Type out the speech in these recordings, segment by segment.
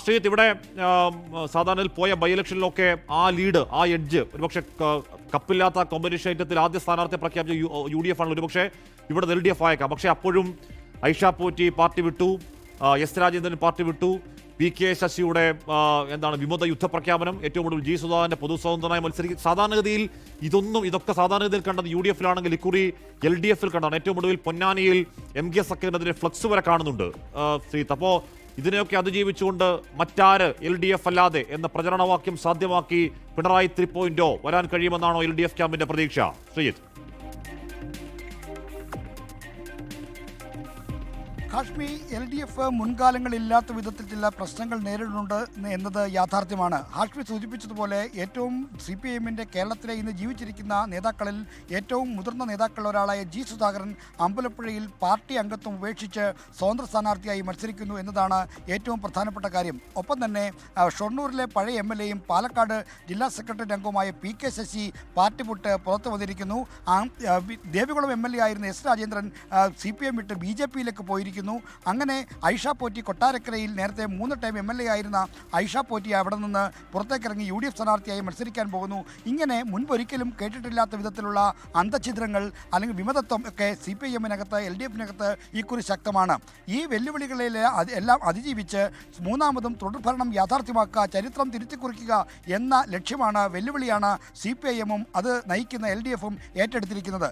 ശ്രീജിത്ത്, ഇവിടെ സാധാരണ പോയ ബൈ ഇലക്ഷനിലൊക്കെ ആ ലീഡ്, ആ എഡ്ജ് ഒരുപക്ഷെ കപ്പില്ലാത്ത കോമ്പറ്റീഷൻ ഐറ്റത്തിൽ ആദ്യ സ്ഥാനാർത്ഥിയെ പ്രഖ്യാപിച്ച UDF ആണ്. ഒരുപക്ഷെ ഇവിടെ LDF ആയേക്കാം. പക്ഷേ അപ്പോഴും ഐഷ പോറ്റി പാർട്ടി വിട്ടു, എസ് രാജേന്ദ്രൻ പാർട്ടി വിട്ടു, PK ശശിയുടെ വിമത യുദ്ധപ്രഖ്യാപനം, ഏറ്റവും ഒടുവിൽ G സുധാകരന്റെ പൊതുസ്വതന്ത്രനായി മത്സരിക്കും. ഇതൊക്കെ സാധാരണഗതിയിൽ കണ്ടത് UDF-ലാണെങ്കിൽ ഇക്കുറി LDF-ൽ കണ്ടാണ്. ഏറ്റവും ഒടുവിൽ പൊന്നാനിയിൽ MK സഖ്യത്തിനെതിരെ ഫ്ലക്സ് വരെ കാണുന്നുണ്ട് ശ്രീജിത്ത്. അപ്പോൾ ഇതിനെയൊക്കെ അതിജീവിച്ചുകൊണ്ട് മറ്റാര് LDF അല്ലാതെ എന്ന പ്രചരണവാക്യം സാധ്യമാക്കി പിണറായി 3.0 വരാൻ കഴിയുമെന്നാണോ LDF ക്യാമ്പിന്റെ പ്രതീക്ഷ ശ്രീജിത്ത്? ഹാഷ്മി, LDF മുൻകാലങ്ങളില്ലാത്ത വിധത്തിൽ ചില പ്രശ്നങ്ങൾ നേരിടുന്നുണ്ട് എന്നത് യാഥാർത്ഥ്യമാണ്. ഹാഷ്മി സൂചിപ്പിച്ചതുപോലെ ഏറ്റവും CPIM-ന്റെ കേരളത്തിലെ ഇന്ന് ജീവിച്ചിരിക്കുന്ന നേതാക്കളിൽ ഏറ്റവും മുതിർന്ന നേതാക്കളിൽ ഒരാളായ G സുധാകരൻ അമ്പലപ്പുഴയിൽ പാർട്ടി അംഗത്വം ഉപേക്ഷിച്ച് സ്വതന്ത്ര സ്ഥാനാർത്ഥിയായി മത്സരിക്കുന്നു എന്നതാണ് ഏറ്റവും പ്രധാനപ്പെട്ട കാര്യം. ഒപ്പം തന്നെ ഷൊർണൂരിലെ പഴയ MLA-യും പാലക്കാട് ജില്ലാ സെക്രട്ടറി അംഗവുമായ PK ശശി പാർട്ടി വിട്ട് പുറത്തു വന്നിരിക്കുന്നു. ദേവികുളം MLA ആയിരുന്ന S രാജേന്ദ്രൻ CPIM വിട്ട് BJP-യിലേക്ക് പോയിരിക്കുന്നു. അങ്ങനെ ഐഷ പോറ്റി കൊട്ടാരക്കരയിൽ നേരത്തെ 3 ടൈം MLA ആയിരുന്ന ഐഷ പോറ്റി അവിടെ നിന്ന് പുറത്തേക്കിറങ്ങി UDF സ്ഥാനാർത്ഥിയായി മത്സരിക്കാൻ പോകുന്നു. ഇങ്ങനെ മുൻപൊരിക്കലും കേട്ടിട്ടില്ലാത്ത വിധത്തിലുള്ള അന്തഛിദ്രങ്ങൾ അല്ലെങ്കിൽ വിമതത്വം ഒക്കെ CPIM-നകത്ത് LDF-നകത്ത് ഇക്കുറി ശക്തമാണ്. ഈ വെല്ലുവിളികളെ എല്ലാം അതിജീവിച്ച് മൂന്നാമതും തുടർഭരണം യാഥാർത്ഥ്യമാക്കുക, ചരിത്രം തിരുത്തിക്കുറിക്കുക എന്ന ലക്ഷ്യമാണ്, വെല്ലുവിളിയാണ് CPIM-ഉം അത് നയിക്കുന്ന LDF-ഉം ഏറ്റെടുത്തിരിക്കുന്നത്.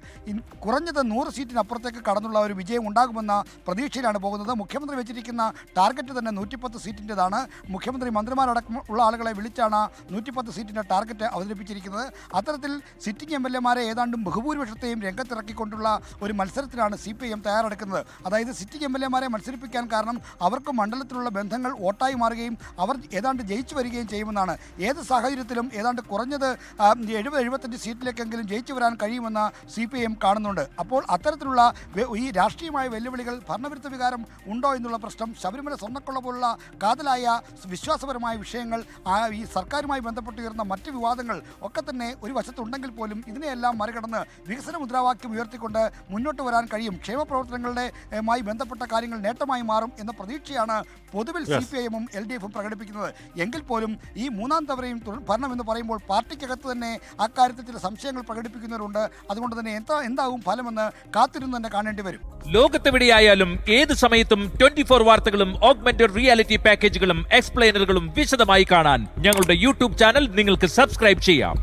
കുറഞ്ഞത് 100 സീറ്റിനപ്പുറത്തേക്ക് കടന്നുള്ള ഒരു വിജയം ഉണ്ടാകുമെന്ന പ്രതീക്ഷയിലാണ് പോകുന്നത്. മുഖ്യമന്ത്രി വെച്ചിരിക്കുന്ന ടാർഗറ്റ് തന്നെ 110 സീറ്റിൻ്റെതാണ്. മുഖ്യമന്ത്രി മന്ത്രിമാരടക്കം ഉള്ള ആളുകളെ വിളിച്ചാണ് 110 സീറ്റിൻ്റെ ടാർഗറ്റ് അവതരിപ്പിച്ചിരിക്കുന്നത്. അത്തരത്തിൽ സിറ്റിംഗ് MLA-മാരെ ഏതാണ്ടും ബഹുഭൂരിപക്ഷത്തെയും രംഗത്തിറക്കിക്കൊണ്ടുള്ള ഒരു മത്സരത്തിലാണ് CPIM തയ്യാറെടുക്കുന്നത്. അതായത് സിറ്റിംഗ് MLA-മാരെ മത്സരിപ്പിക്കാൻ കാരണം അവർക്ക് മണ്ഡലത്തിലുള്ള ബന്ധങ്ങൾ വോട്ടായി മാറുകയും അവർ ഏതാണ്ട് ജയിച്ചു വരികയും ചെയ്യുമെന്നാണ്. ഏത് സാഹചര്യത്തിലും ഏതാണ്ട് കുറഞ്ഞത് 70-75 സീറ്റിലേക്കെങ്കിലും ജയിച്ചു വരാൻ കഴിയുമെന്ന് CPIM കാണുന്നുണ്ട്. അപ്പോൾ അത്തരത്തിലുള്ള ഈ രാഷ്ട്രീയമായ വെല്ലുവിളികൾ, ഭരണവിരുദ്ധ വികാരം ഉണ്ടോ എന്നുള്ള പ്രശ്നം, ശബരിമല സ്വർണ്ണക്കൊള്ള പോലുള്ള കാതലായ വിശ്വാസപരമായ വിഷയങ്ങൾ, ഈ സർക്കാരുമായി ബന്ധപ്പെട്ടുയർന്ന മറ്റ് വിവാദങ്ങൾ ഒക്കെ തന്നെ ഒരു വശത്തുണ്ടെങ്കിൽ പോലും ഇതിനെയെല്ലാം മറികടന്ന് വികസന മുദ്രാവാക്യം ഉയർത്തിക്കൊണ്ട് മുന്നോട്ട് വരാൻ കഴിയും. ക്ഷേമപ്രവർത്തനങ്ങളുടെ ബന്ധപ്പെട്ട കാര്യങ്ങൾ നേട്ടമായി മാറും എന്ന പ്രതീക്ഷയാണ് പൊതുവിൽ CPIM-ഉം LDF-ഉം പ്രകടിപ്പിക്കുന്നത്. എങ്കിൽ പോലും ഈ മൂന്നാം തവണയും ഭരണം എന്ന് പറയുമ്പോൾ പാർട്ടിക്കകത്ത് തന്നെ അക്കാര്യത്തിൽ ചില സംശയങ്ങൾ പ്രകടിപ്പിക്കുന്നവരുണ്ട്. അതുകൊണ്ട് തന്നെ എന്താവും ഫലമെന്ന് കാത്തിരുന്ന് തന്നെ കാണേണ്ടി വരും. ലോകത്തെവിടെയായാലും ഏത് സമയത്തും 24 വാർത്തകളും ഓഗ്മെന്റഡ് റിയാലിറ്റി പാക്കേജുകളും എക്സ്പ്ലെയിനറുകളും വിശദമായി കാണാൻ ഞങ്ങളുടെ YouTube ചാനൽ നിങ്ങൾക്ക് സബ്സ്ക്രൈബ് ചെയ്യാം.